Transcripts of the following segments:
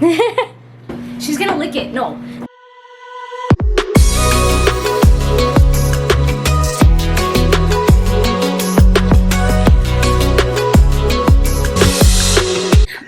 She's gonna lick it. No.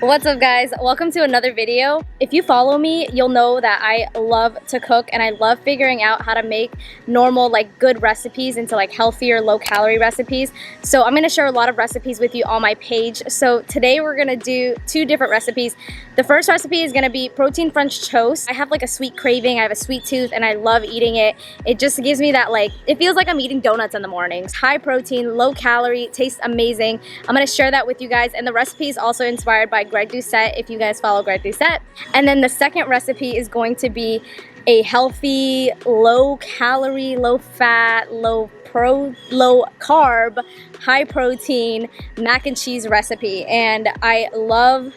What's up, guys? Welcome to another video. If you follow me, you'll know that I love to cook and I love figuring out how to make normal, like, good recipes into like healthier, low-calorie recipes. So I'm gonna share a lot of recipes with you on my page. So today we're gonna do two different recipes. The first recipe is gonna be protein French toast. I have like a sweet craving, I have a sweet tooth, and I love eating it. It just gives me that, like, it feels like I'm eating donuts in the mornings. High protein, low calorie, tastes amazing. I'm gonna share that with you guys, and the recipe is also inspired by Greg Doucette, if you guys follow Greg Doucette. And then the second recipe is going to be a healthy, low calorie, low fat, low carb, high protein mac and cheese recipe. And I love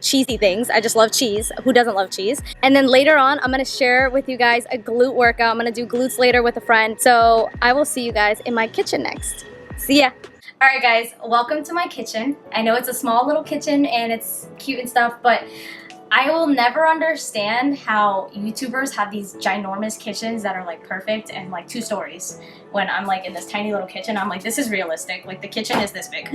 cheesy things. I just love cheese. Who doesn't love cheese? And then later on, I'm gonna share with you guys a glute workout. I'm gonna do glutes later with a friend. So I will see you guys in my kitchen next. See ya. Alright guys, welcome to my kitchen. I know it's a small little kitchen and it's cute and stuff, but I will never understand how YouTubers have these ginormous kitchens that are like perfect and like 2 stories. When I'm like in this tiny little kitchen, I'm like, this is realistic. Like the kitchen is this big.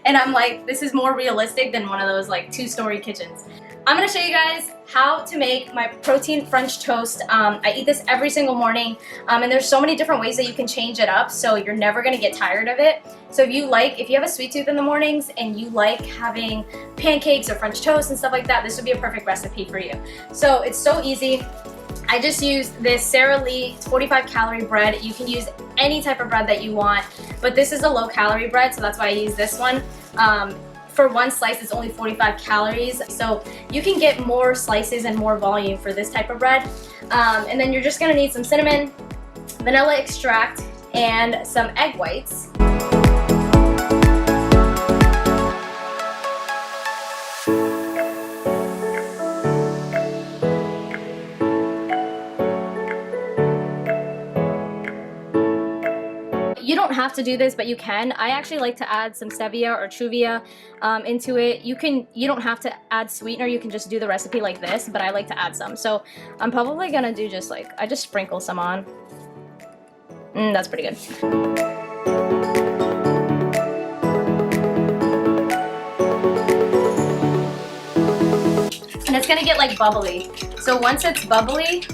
And I'm like, this is more realistic than one of those like 2-story kitchens. I'm gonna show you guys how to make my protein French toast. I eat this every single morning, and there's so many different ways that you can change it up, so you're never gonna get tired of it. So if you have a sweet tooth in the mornings and you like having pancakes or French toast and stuff like that, this would be a perfect recipe for you. So it's so easy. I just use this Sara Lee 45 calorie bread. You can use any type of bread that you want, but this is a low calorie bread, so that's why I use this one. For one slice, it's only 45 calories, so you can get more slices and more volume for this type of bread. And then you're just gonna need some cinnamon, vanilla extract, and some egg whites. You don't have to do this, but you can. I actually like to add some Stevia or Truvia into it. You don't have to add sweetener, you can just do the recipe like this, but I like to add some. So I'm probably gonna do I just sprinkle some on. That's pretty good. And it's gonna get like bubbly. So once it's bubbly,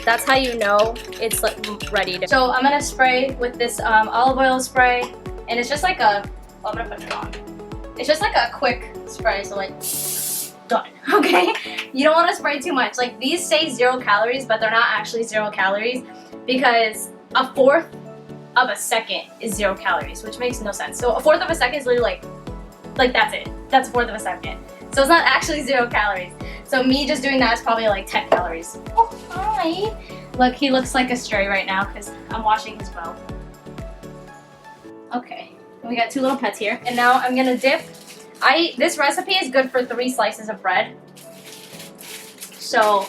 that's how you know it's like ready to. So I'm gonna spray with this olive oil spray, and it's just like I'm gonna put it on. It's just like a quick spray, so like, done, okay? You don't wanna spray too much. Like these say 0 calories, but they're not actually 0 calories because 1/4 of a second is 0 calories, which makes no sense. So 1/4 of a second is literally like that's it. That's 1/4 of a second. So it's not actually 0 calories. So me just doing that is probably like 10 calories. Oh, hi. Look, he looks like a stray right now because I'm washing his bow. Okay, we got 2 little pets here. And now I'm gonna dip. This recipe is good for 3 slices of bread. So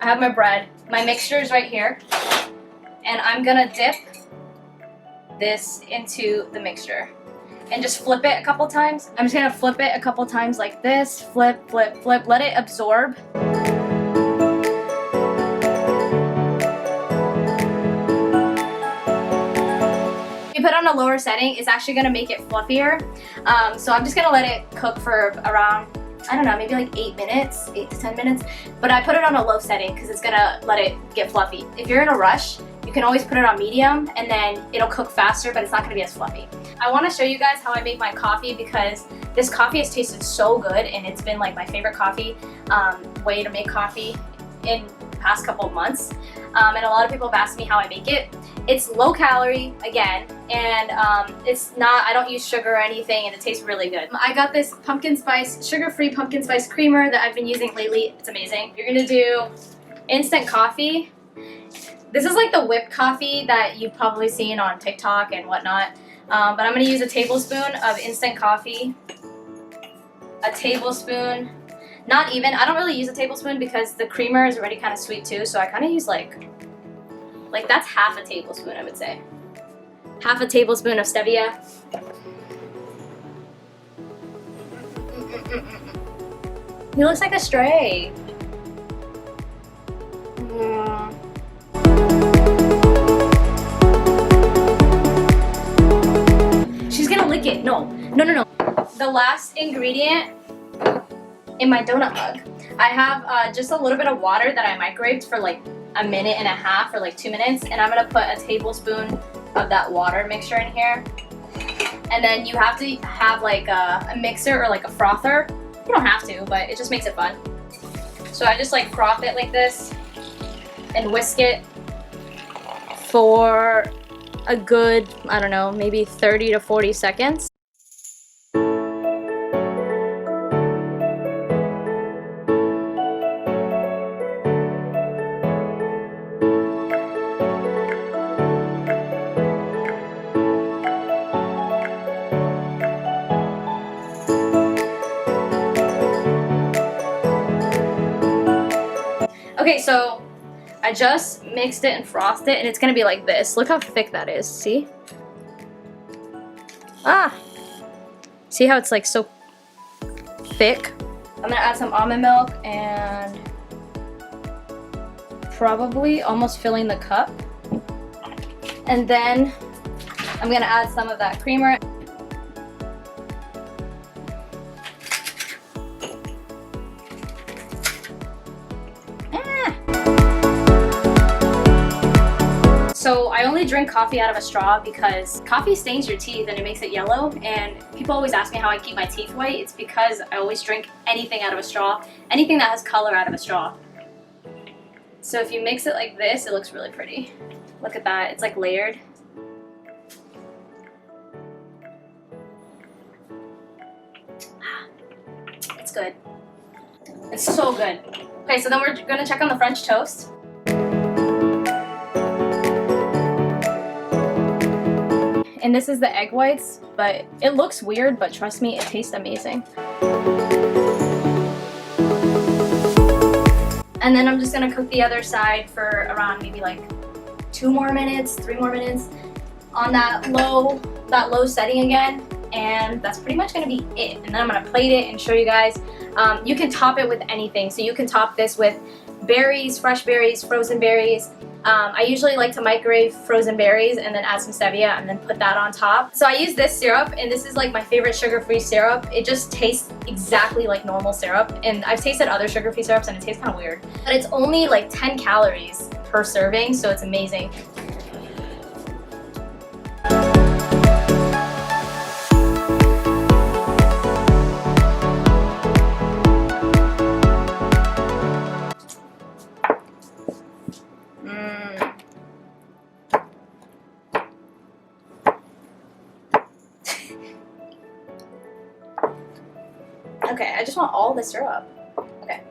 I have my bread. My mixture is right here. And I'm gonna dip this into the mixture. And just flip it a couple times. I'm just gonna flip it a couple times like this. Flip, flip, flip. Let it absorb. If you put it on a lower setting, it's actually gonna make it fluffier. So I'm just gonna let it cook for around, I don't know, maybe like 8 minutes, 8 to 10 minutes. But I put it on a low setting because it's gonna let it get fluffy. If you're in a rush, you can always put it on medium and then it'll cook faster, but it's not gonna be as fluffy. I wanna show you guys how I make my coffee because this coffee has tasted so good and it's been like my favorite coffee way to make coffee in the past couple of months. And a lot of people have asked me how I make it. It's low calorie, again, and I don't use sugar or anything, and it tastes really good. I got this sugar-free pumpkin spice creamer that I've been using lately. It's amazing. You're gonna do instant coffee. This is like the whipped coffee that you've probably seen on TikTok and whatnot. But I'm gonna use a tablespoon of instant coffee. A tablespoon, not even, I don't really use a tablespoon because the creamer is already kind of sweet too, so I kind of use like that's half a tablespoon, I would say. Half a tablespoon of Stevia. He looks like a stray. She's gonna lick it. No. The last ingredient in my donut mug, I have just a little bit of water that I microwaved for like a minute and a half or like 2 minutes, and I'm gonna put a tablespoon of that water mixture in here. And then you have to have like a mixer or like a frother. You don't have to, but it just makes it fun. So I just like froth it like this and whisk it for a good, I don't know, maybe 30 to 40 seconds. Okay, so I just mixed it and frothed it, and it's gonna be like this. Look how thick that is, see? Ah! See how it's like so thick? I'm gonna add some almond milk and probably almost filling the cup. And then I'm gonna add some of that creamer. So I only drink coffee out of a straw because coffee stains your teeth and it makes it yellow, and people always ask me how I keep my teeth white. It's because I always drink anything out of a straw, anything that has color out of a straw. So if you mix it like this, it looks really pretty. Look at that, it's like layered. It's good. It's so good. Okay, so then we're gonna check on the French toast. And this is the egg whites, but it looks weird, but trust me, it tastes amazing. And then I'm just gonna cook the other side for around maybe like 2 more minutes, 3 more minutes on that low setting again. And that's pretty much gonna be it. And then I'm gonna plate it and show you guys. You can top it with anything. So you can top this with berries, fresh berries, frozen berries. I usually like to microwave frozen berries and then add some stevia and then put that on top. So I use this syrup, and this is like my favorite sugar-free syrup. It just tastes exactly like normal syrup, and I've tasted other sugar-free syrups and it tastes kind of weird. But it's only like 10 calories per serving, so it's amazing. Okay, I just want all the syrup. Okay.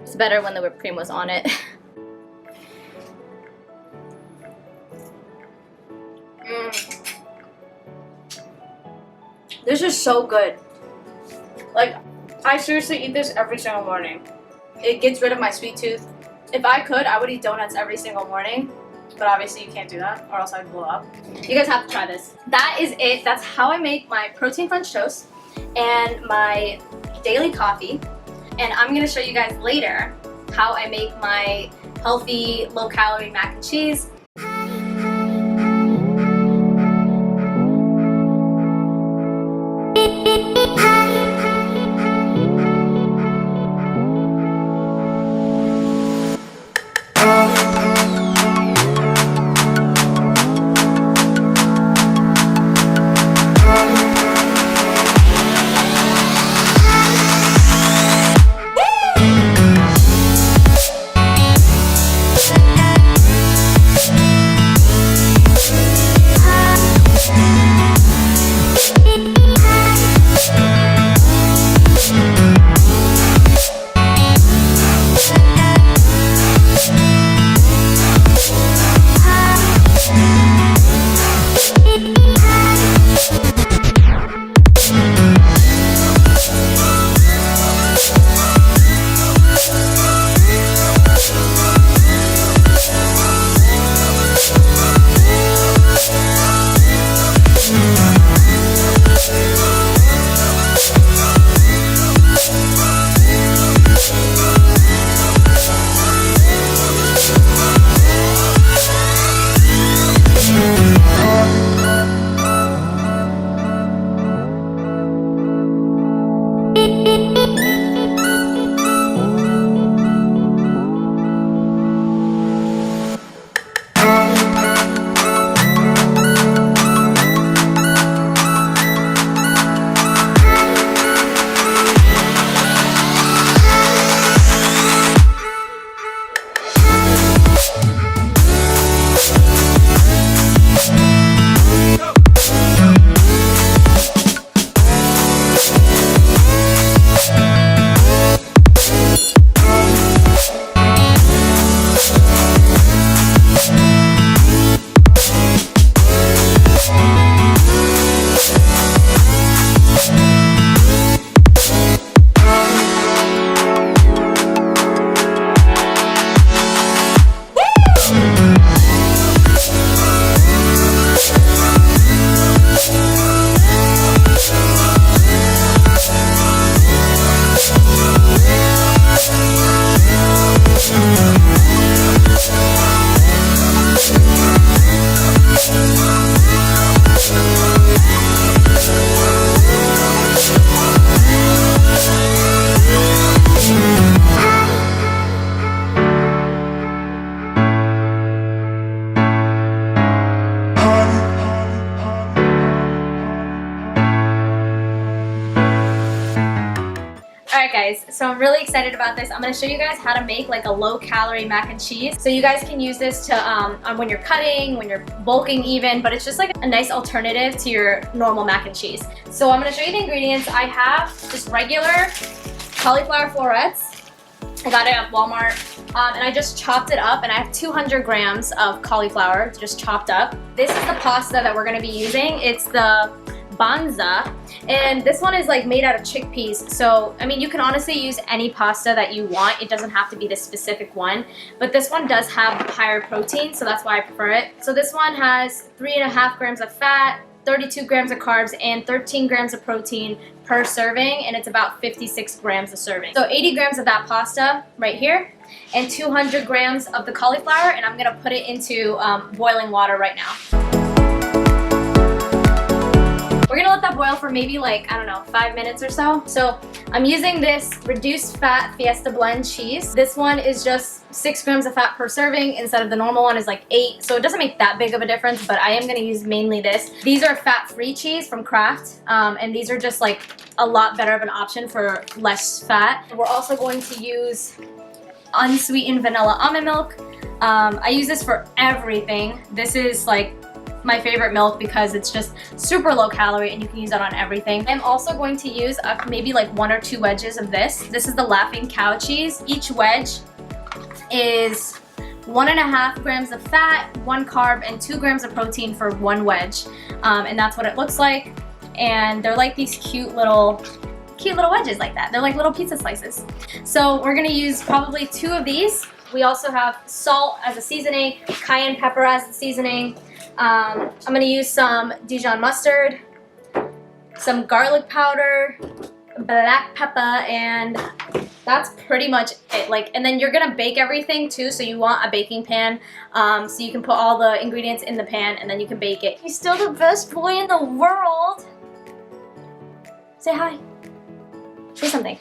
It's better when the whipped cream was on it. This is so good. Like, I seriously eat this every single morning. It gets rid of my sweet tooth. If I could, I would eat donuts every single morning. But obviously you can't do that or else I'd blow up. You guys have to try this. That is it. That's how I make my protein French toast and my daily coffee. And I'm gonna show you guys later how I make my healthy, low-calorie mac and cheese. Alright guys, so I'm really excited about this. I'm going to show you guys how to make like a low-calorie mac and cheese. So you guys can use this to when you're cutting, when you're bulking even, but it's just like a nice alternative to your normal mac and cheese. So I'm going to show you the ingredients. I have just regular cauliflower florets. I got it at Walmart, and I just chopped it up, and I have 200 grams of cauliflower just chopped up. This is the pasta that we're going to be using. It's the Banza, and this one is like made out of chickpeas. So I mean, you can honestly use any pasta that you want. It doesn't have to be this specific one, but this one does have higher protein, so that's why I prefer it. So this one has 3.5 grams of fat, 32 grams of carbs, and 13 grams of protein per serving, and it's about 56 grams a serving. So 80 grams of that pasta right here, and 200 grams of the cauliflower, and I'm gonna put it into boiling water right now. We're gonna let that boil for maybe like, I don't know, 5 minutes or so. So I'm using this reduced fat Fiesta blend cheese. This one is just 6 grams of fat per serving instead of the normal one is like 8. So it doesn't make that big of a difference, but I am gonna use mainly this. These are fat-free cheese from Kraft, and these are just like a lot better of an option for less fat. We're also going to use unsweetened vanilla almond milk. I use this for everything. This is like my favorite milk because it's just super low calorie and you can use that on everything. I'm also going to use maybe like 1 or 2 wedges of this. This is the Laughing Cow cheese. Each wedge is 1.5 grams of fat, 1 carb, and 2 grams of protein for 1 wedge. And that's what it looks like. And they're like these cute little wedges like that. They're like little pizza slices. So we're gonna use probably 2 of these. We also have salt as a seasoning, cayenne pepper as the seasoning. I'm gonna use some Dijon mustard, some garlic powder, black pepper, and that's pretty much it. Like, and then you're gonna bake everything too, so you want a baking pan, so you can put all the ingredients in the pan and then you can bake it. He's still the best boy in the world. Say hi. Say something.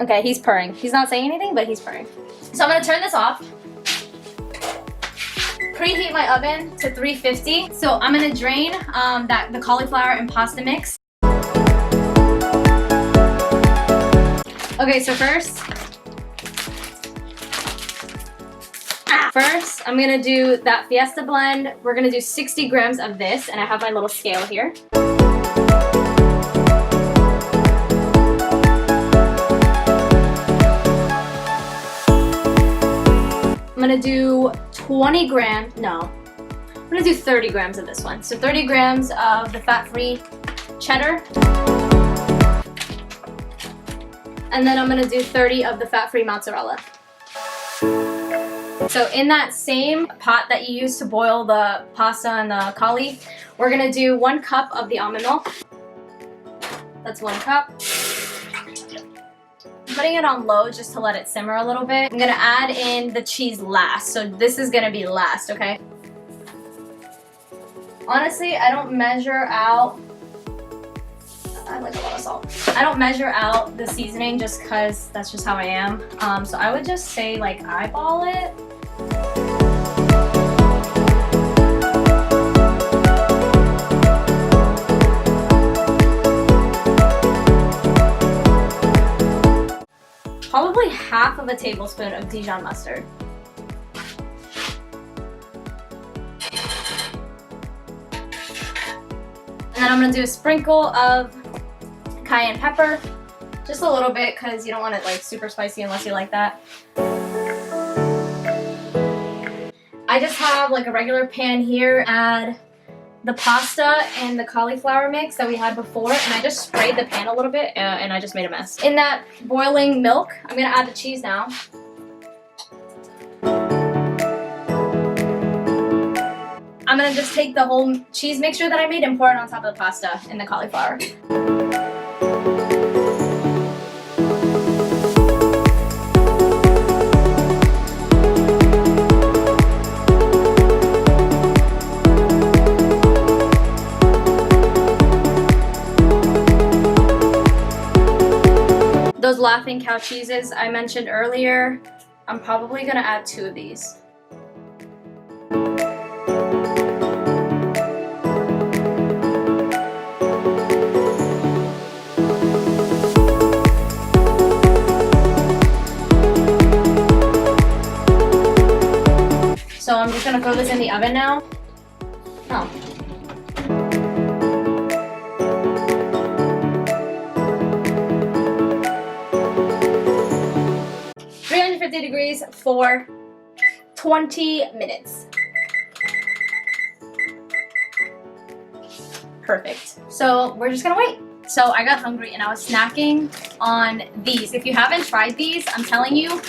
Okay, he's purring. He's not saying anything, but he's purring. So I'm gonna turn this off. Preheat my oven to 350. So I'm gonna drain the cauliflower and pasta mix. Okay, so first I'm gonna do that Fiesta blend. We're gonna do 60 grams of this, and I have my little scale here. I'm gonna do 20 grams, no, I'm gonna do 30 grams of this one. So 30 grams of the fat-free cheddar. And then I'm gonna do 30 of the fat-free mozzarella. So in that same pot that you use to boil the pasta and the cauli, we're gonna do 1 cup of the almond milk. That's 1 cup. I'm putting it on low just to let it simmer a little bit. I'm gonna add in the cheese last, so this is gonna be last, okay? Honestly, I don't measure out, I like a lot of salt. I don't measure out the seasoning just because that's just how I am. So I would just say like eyeball it. Probably half of a tablespoon of Dijon mustard. And then I'm gonna do a sprinkle of cayenne pepper. Just a little bit because you don't want it like super spicy unless you like that. I just have like a regular pan here, add the pasta and the cauliflower mix that we had before, and I just sprayed the pan a little bit and I just made a mess. In that boiling milk, I'm gonna add the cheese now. I'm gonna just take the whole cheese mixture that I made and pour it on top of the pasta and the cauliflower. Those Laughing Cow cheeses I mentioned earlier, I'm probably gonna add 2 of these. So I'm just gonna throw this in the oven now. Oh. 350 degrees for 20 minutes. Perfect. So we're just gonna wait. So I got hungry and I was snacking on these. If you haven't tried these, I'm telling you,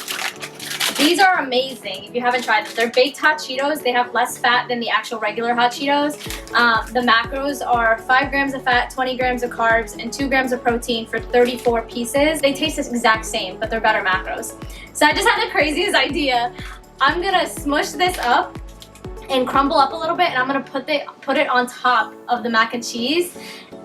these are amazing. If you haven't tried them, they're baked hot Cheetos. They have less fat than the actual regular hot Cheetos. The macros are 5 grams of fat, 20 grams of carbs, and 2 grams of protein for 34 pieces. They taste the exact same, but they're better macros. So I just had the craziest idea. I'm gonna smush this up and crumble up a little bit, and I'm gonna put it on top of the mac and cheese,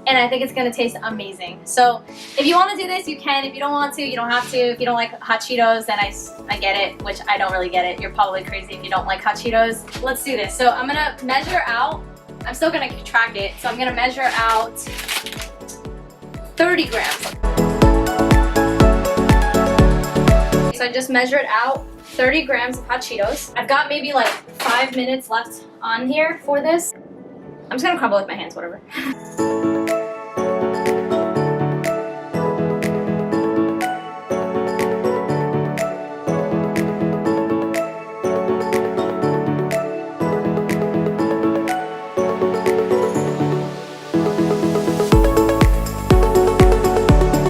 and I think it's gonna taste amazing. So if you wanna do this, you can. If you don't want to, you don't have to. If you don't like hot Cheetos, then I get it, which I don't really get it. You're probably crazy if you don't like hot Cheetos. Let's do this. So I'm gonna measure out, I'm still gonna track it, so I'm gonna measure out 30 grams. So I just measured out 30 grams of hot Cheetos. I've got maybe like 5 minutes left on here for this. I'm just gonna crumble with my hands, whatever.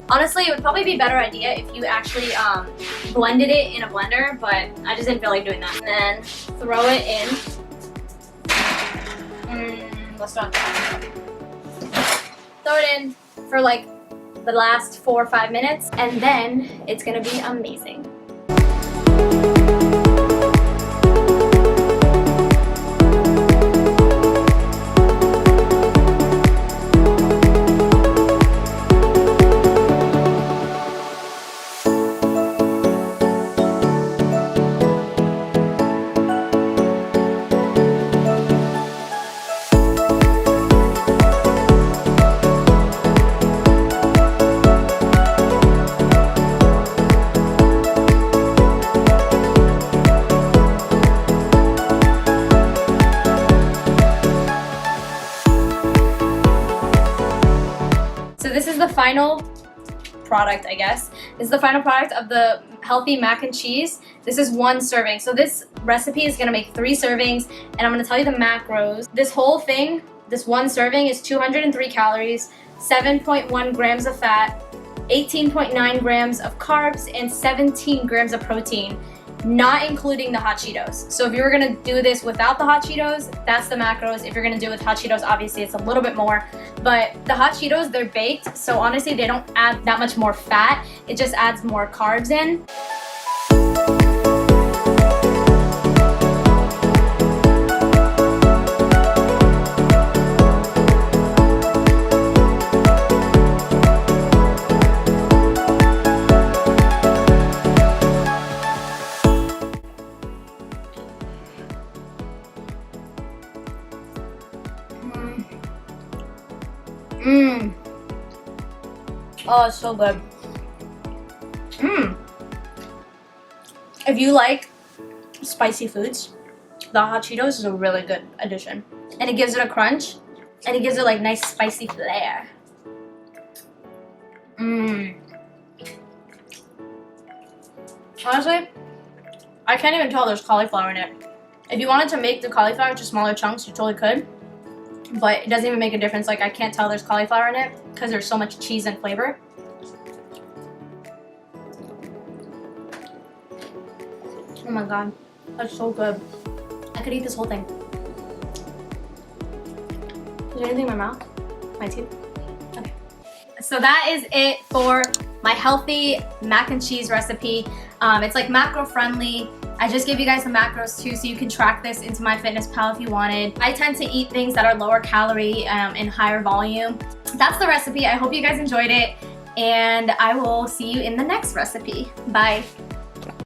Honestly, it would probably be a better idea if you actually blended it in a blender, but I just didn't feel like doing that. And then throw it in. Let's not do that. Throw it in for like the last 4 or 5 minutes, and then it's gonna be amazing. So this is the final product, I guess. This is the final product of the healthy mac and cheese. This is 1 serving. So this recipe is gonna make 3 servings, and I'm gonna tell you the macros. This whole thing, this 1 serving is 203 calories, 7.1 grams of fat, 18.9 grams of carbs, and 17 grams of protein, not including the hot Cheetos. So if you were gonna do this without the hot Cheetos, that's the macros. If you're gonna do it with hot Cheetos, obviously it's a little bit more. But the hot Cheetos, they're baked, so honestly they don't add that much more fat. It just adds more carbs in. Oh, it's so good. If you like spicy foods, the hot Cheetos is a really good addition. And it gives it a crunch, and it gives it like nice spicy flair. Honestly, I can't even tell there's cauliflower in it. If you wanted to make the cauliflower into smaller chunks, you totally could. But it doesn't even make a difference. Like, I can't tell there's cauliflower in it because there's so much cheese and flavor. Oh my god, that's so good. I could eat this whole thing. Is there anything in my mouth? My teeth? Okay. So that is it for my healthy mac and cheese recipe. It's like macro friendly. I just gave you guys the macros too, so you can track this into MyFitnessPal if you wanted. I tend to eat things that are lower calorie and higher volume. That's the recipe. I hope you guys enjoyed it, and I will see you in the next recipe. Bye.